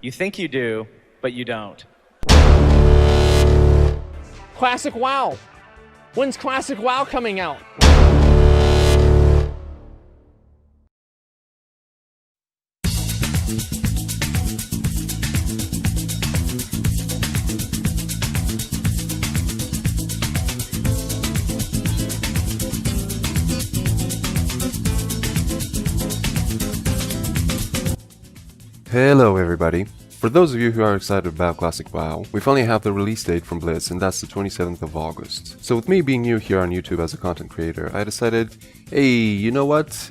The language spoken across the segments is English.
You think you do, but you don't. Classic WoW! When's Classic WoW coming out? Hello everybody. For those of you who are excited about Classic WoW, we finally have the release date from Blitz, and that's the 27th of August. So with me being new here on YouTube as a content creator, I decided, hey, you know what,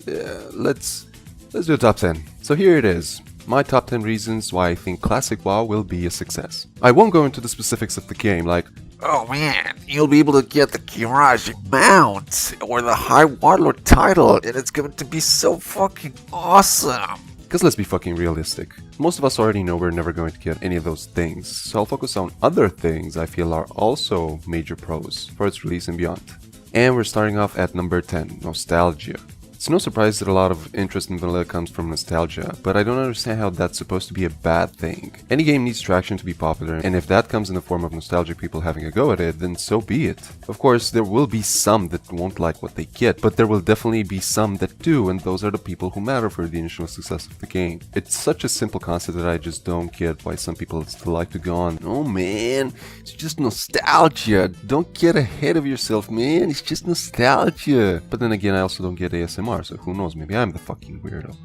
let's do a top 10. So here it is, my top 10 reasons why I think Classic WoW will be a success. I won't go into the specifics of the game, like, oh man, you'll be able to get the Kiraj mount or the High Warlord title, and it's going to be so fucking awesome. because let's be fucking realistic. Most of us already know we're never going to get any of those things, so I'll focus on other things I feel are also major pros for its release and beyond. And we're starting off at number 10, Nostalgia. It's no surprise that a lot of interest in vanilla comes from nostalgia, but I don't understand how that's supposed to be a bad thing. Any game needs traction to be popular, and if that comes in the form of nostalgic people having a go at it, then so be it. Of course, there will be some that won't like what they get, but there will definitely be some that do, and those are the people who matter for the initial success of the game. It's such a simple concept that I just don't get why some people still like to go on, oh man, it's just nostalgia, don't get ahead of yourself man, it's just nostalgia. But then again, I also don't get ASMR. So who knows, maybe I'm the fucking weirdo.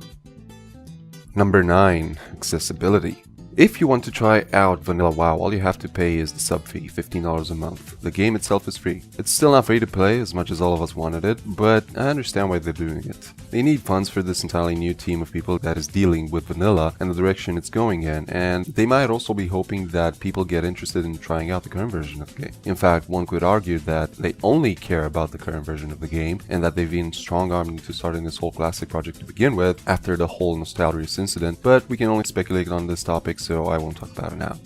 Number 9. Accessibility. If you want to try out Vanilla WoW, all you have to pay is the sub fee, $15 a month. The game itself is free. It's still not free to play, as much as all of us wanted it, but I understand why they're doing it. They need funds for this entirely new team of people that is dealing with Vanilla and the direction it's going in, and they might also be hoping that people get interested in trying out the current version of the game. In fact, one could argue that they only care about the current version of the game, and that they've been strong-armed into starting this whole classic project to begin with after the whole Nostalrius incident, but we can only speculate on this topic, so I won't talk about it now.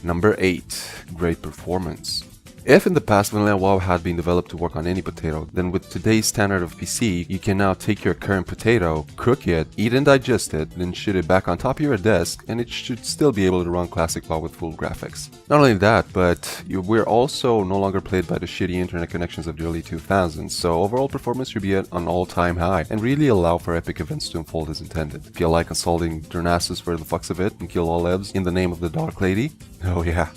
Number 8. Great performance. If in the past Vanilla WoW had been developed to work on any potato, then with today's standard of PC, you can now take your current potato, cook it, eat and digest it, then shoot it back on top of your desk, and it should still be able to run Classic WoW with full graphics. Not only that, but we're also no longer plagued by the shitty internet connections of the early 2000s, so overall performance should be at an all-time high, and really allow for epic events to unfold as intended. If you like assaulting Darnassus for the fucks of it and kill all Evs in the name of the Dark Lady, oh yeah,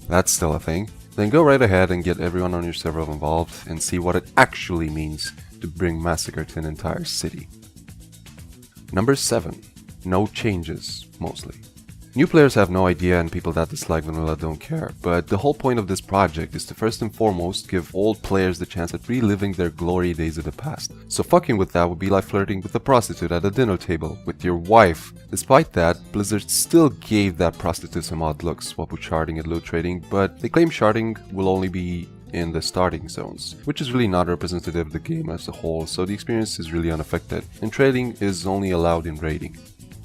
that's still a thing. Then go right ahead and get everyone on your server involved and see what it actually means to bring massacre to an entire city. Number 7. No changes, mostly. New players have no idea and people that dislike Vanilla don't care, but the whole point of this project is to first and foremost give old players the chance at reliving their glory days of the past. So fucking with that would be like flirting with a prostitute at a dinner table with your wife. Despite that, Blizzard still gave that prostitute some odd looks, swap sharding and loot trading, but they claim sharding will only be in the starting zones, which is really not representative of the game as a whole, so the experience is really unaffected, and trading is only allowed in raiding.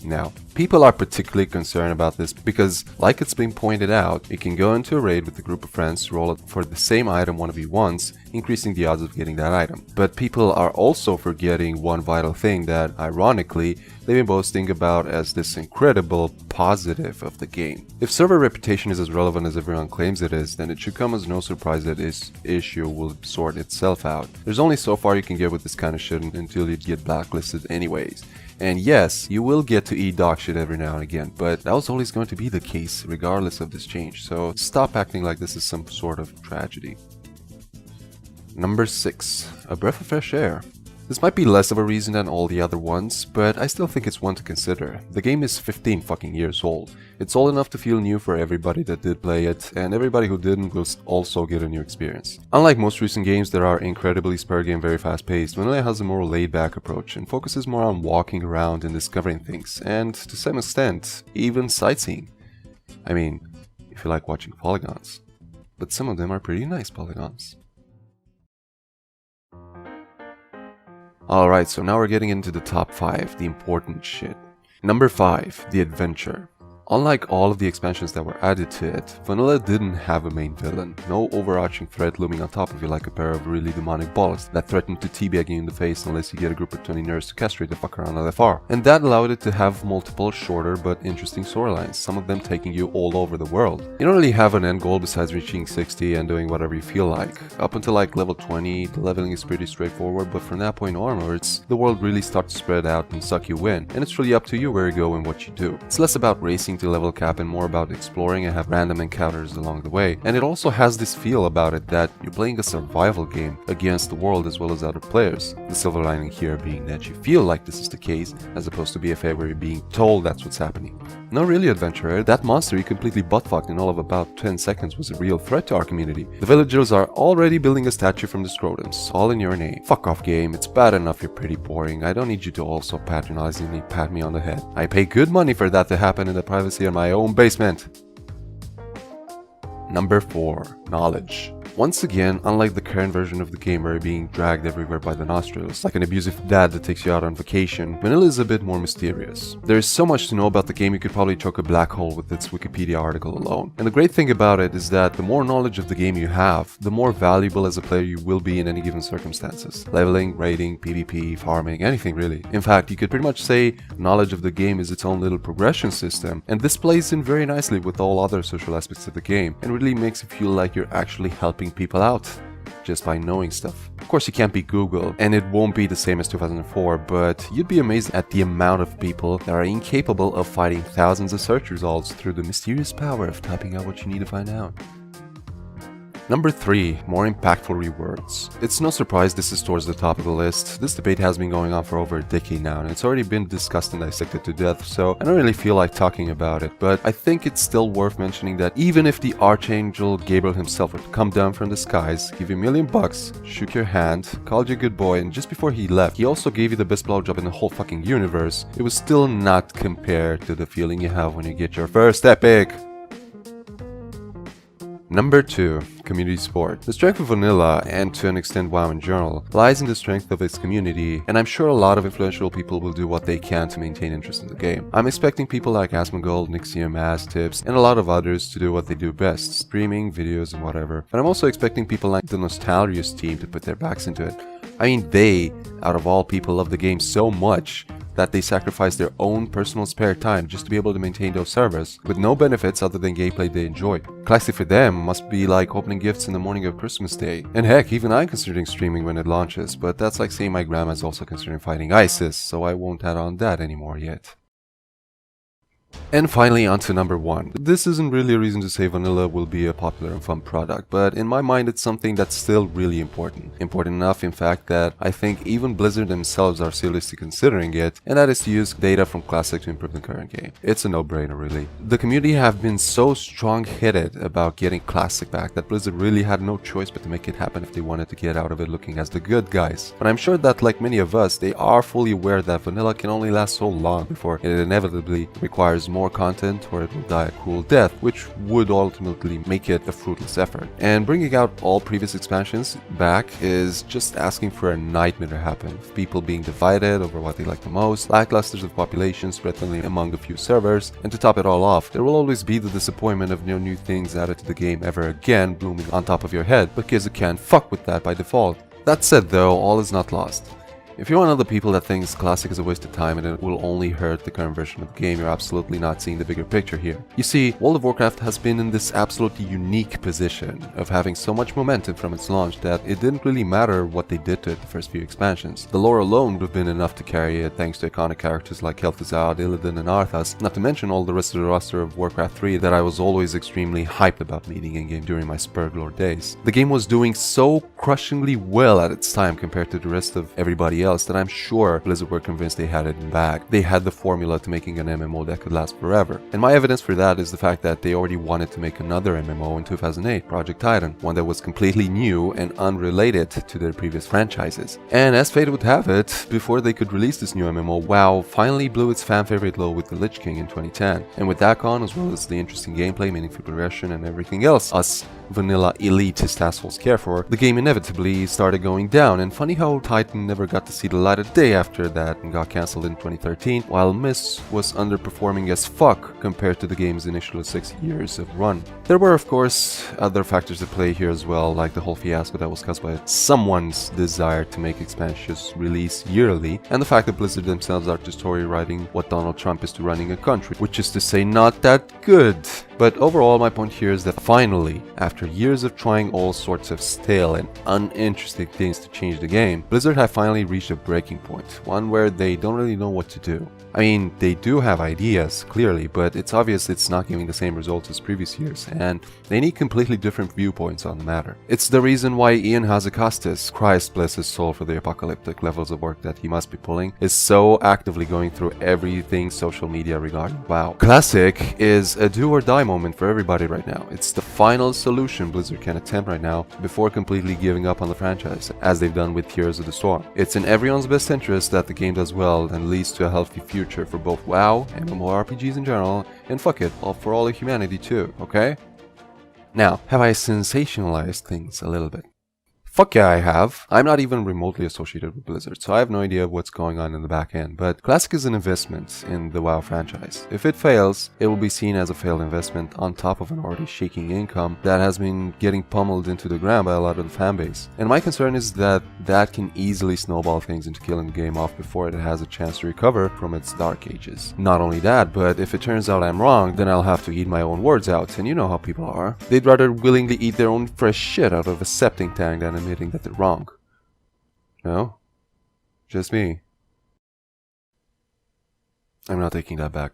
Now, people are particularly concerned about this because, like it's been pointed out, you can go into a raid with a group of friends, roll it for the same item 1v1s, increasing the odds of getting that item. But people are also forgetting one vital thing that, ironically, they've been boasting about as this incredible positive of the game. If server reputation is as relevant as everyone claims it is, then it should come as no surprise that this issue will sort itself out. There's only so far you can get with this kind of shit until you get blacklisted anyways. And yes, you will get to eat dog shit every now and again, but that was always going to be the case regardless of this change, so stop acting like this is some sort of tragedy. Number 6. A breath of fresh air. This might be less of a reason than all the other ones, but I still think it's one to consider. The game is 15 fucking years old. It's old enough to feel new for everybody that did play it, and everybody who didn't will also get a new experience. Unlike most recent games that are incredibly spurgy and very fast paced, Vanilla has a more laid back approach and focuses more on walking around and discovering things, and to some extent, even sightseeing. I mean, if you like watching polygons. But some of them are pretty nice polygons. Alright, so now we're getting into the top 5, the important shit. Number 5, the adventure. Unlike all of the expansions that were added to it, Vanilla didn't have a main villain, no overarching threat looming on top of you like a pair of really demonic balls that threaten to teabag you in the face unless you get a group of 20 nerds to castrate the fuck around LFR. And that allowed it to have multiple shorter but interesting storylines, some of them taking you all over the world. You don't really have an end goal besides reaching 60 and doing whatever you feel like. Up until like level 20, the leveling is pretty straightforward, but from that point onwards, the world really starts to spread out and suck you in, and it's really up to you where you go and what you do. It's less about racing to level cap and more about exploring and have random encounters along the way. And it also has this feel about it that you're playing a survival game against the world as well as other players. The silver lining here being that you feel like this is the case, as opposed to BFA where you're being told that's what's happening. No, really, adventurer, that monster you completely buttfucked in all of about 10 seconds was a real threat to our community. The villagers are already building a statue from the scrotums, all in your name. Fuck off, game, it's bad enough you're pretty boring. I don't need you to also patronizingly pat me on the head. I pay good money for that to happen in the privacy of my own basement. Number 4. Knowledge. Once again, unlike the current version of the game where you're being dragged everywhere by the nostrils, like an abusive dad that takes you out on vacation, Vanilla is a bit more mysterious. There is so much to know about the game you could probably choke a black hole with its Wikipedia article alone. And the great thing about it is that the more knowledge of the game you have, the more valuable as a player you will be in any given circumstances. Leveling, raiding, PvP, farming, anything really. In fact, you could pretty much say knowledge of the game is its own little progression system, and this plays in very nicely with all other social aspects of the game, and really makes you feel like you're actually helping people out just by knowing stuff. Of course, you can't beat Google, and it won't be the same as 2004, but you'd be amazed at the amount of people that are incapable of fighting thousands of search results through the mysterious power of typing out what you need to find out. Number 3. More impactful rewards. It's no surprise this is towards the top of the list. This debate has been going on for over a decade now, and it's already been discussed and dissected to death, so I don't really feel like talking about it, but I think it's still worth mentioning that even if the Archangel Gabriel himself were to come down from the skies, give you $1 million, shook your hand, called you a good boy, and just before he left, he also gave you the best blowjob in the whole fucking universe, it was still not compared to the feeling you have when you get your first epic. Number 2. Community support. The strength of Vanilla, and to an extent WoW in general, lies in the strength of its community, and I'm sure a lot of influential people will do what they can to maintain interest in the game. I'm expecting people like Asmongold, Nixium, Tips, and a lot of others to do what they do best, streaming, videos, and whatever. But I'm also expecting people like the Nostalgious team to put their backs into it. I mean, they, out of all people, love the game so much that they sacrifice their own personal spare time just to be able to maintain those servers, with no benefits other than gameplay they enjoy. Classic for them must be like opening gifts in the morning of Christmas Day. And heck, even I'm considering streaming when it launches, but that's like saying my grandma's also considering fighting ISIS, so I won't add on that anymore yet. And finally, on to number 1. This isn't really a reason to say Vanilla will be a popular and fun product, but in my mind it's something that's still really important. Important enough, in fact, that I think even Blizzard themselves are seriously considering it, and that is to use data from Classic to improve the current game. It's a no-brainer, really. The community have been so strong-headed about getting Classic back that Blizzard really had no choice but to make it happen if they wanted to get out of it looking as the good guys. But I'm sure that, like many of us, they are fully aware that Vanilla can only last so long before it inevitably requires more content or it will die a cruel death, which would ultimately make it a fruitless effort. And bringing out all previous expansions back is just asking for a nightmare to happen, with people being divided over what they like the most, lacklusters of population spread thinly among a few servers, and to top it all off, there will always be the disappointment of no new things added to the game ever again blooming on top of your head, because you can't fuck with that by default. That said though, all is not lost. If you're one of the people that thinks Classic is a waste of time and it will only hurt the current version of the game, you're absolutely not seeing the bigger picture here. You see, World of Warcraft has been in this absolutely unique position of having so much momentum from its launch that it didn't really matter what they did to it the first few expansions. The lore alone would have been enough to carry it thanks to iconic characters like Kel'Thuzad, Illidan, and Arthas, not to mention all the rest of the roster of Warcraft 3 that I was always extremely hyped about meeting in-game during my Spurglore days. The game was doing so crushingly well at its time compared to the rest of everybody else that I'm sure Blizzard were convinced they had it in bag. They had the formula to making an MMO that could last forever. And my evidence for that is the fact that they already wanted to make another MMO in 2008, Project Titan, one that was completely new and unrelated to their previous franchises. And as fate would have it, before they could release this new MMO, WoW finally blew its fan favorite low with the Lich King in 2010. And with that gone, as well as the interesting gameplay, meaningful progression, and everything else us vanilla elitist assholes care for, the game inevitably started going down. And funny how Titan never got the see the light of day after that and got cancelled in 2013, while Myst was underperforming as fuck compared to the game's initial 6 years of run. There were, of course, other factors at play here as well, like the whole fiasco that was caused by someone's desire to make expansions release yearly, and the fact that Blizzard themselves are just story writing what Donald Trump is to running a country, which is to say not that good. But overall, my point here is that finally, after years of trying all sorts of stale and uninteresting things to change the game, Blizzard have finally reached a breaking point, one where they don't really know what to do. I mean, they do have ideas, clearly, but it's obvious it's not giving the same results as previous years, and they need completely different viewpoints on the matter. It's the reason why Ian Hazzikostas, Christ bless his soul for the apocalyptic levels of work that he must be pulling, is so actively going through everything social media regarding WoW. Classic is a do or die moment for everybody right now. It's the final solution Blizzard can attempt right now before completely giving up on the franchise, as they've done with Heroes of the Storm. It's in everyone's best interest that the game does well and leads to a healthy future for both WoW and MMORPGs in general, and fuck it, for all of humanity too, okay? Now, have I sensationalized things a little bit? Fuck yeah, I have. I'm not even remotely associated with Blizzard, so I have no idea what's going on in the back end, but Classic is an investment in the WoW franchise. If it fails, it will be seen as a failed investment on top of an already shaking income that has been getting pummeled into the ground by a lot of the fanbase. And my concern is that that can easily snowball things into killing the game off before it has a chance to recover from its dark ages. Not only that, but if it turns out I'm wrong, then I'll have to eat my own words out, and you know how people are. They'd rather willingly eat their own fresh shit out of a septic tank than admitting that they're wrong. No? Just me. I'm not taking that back.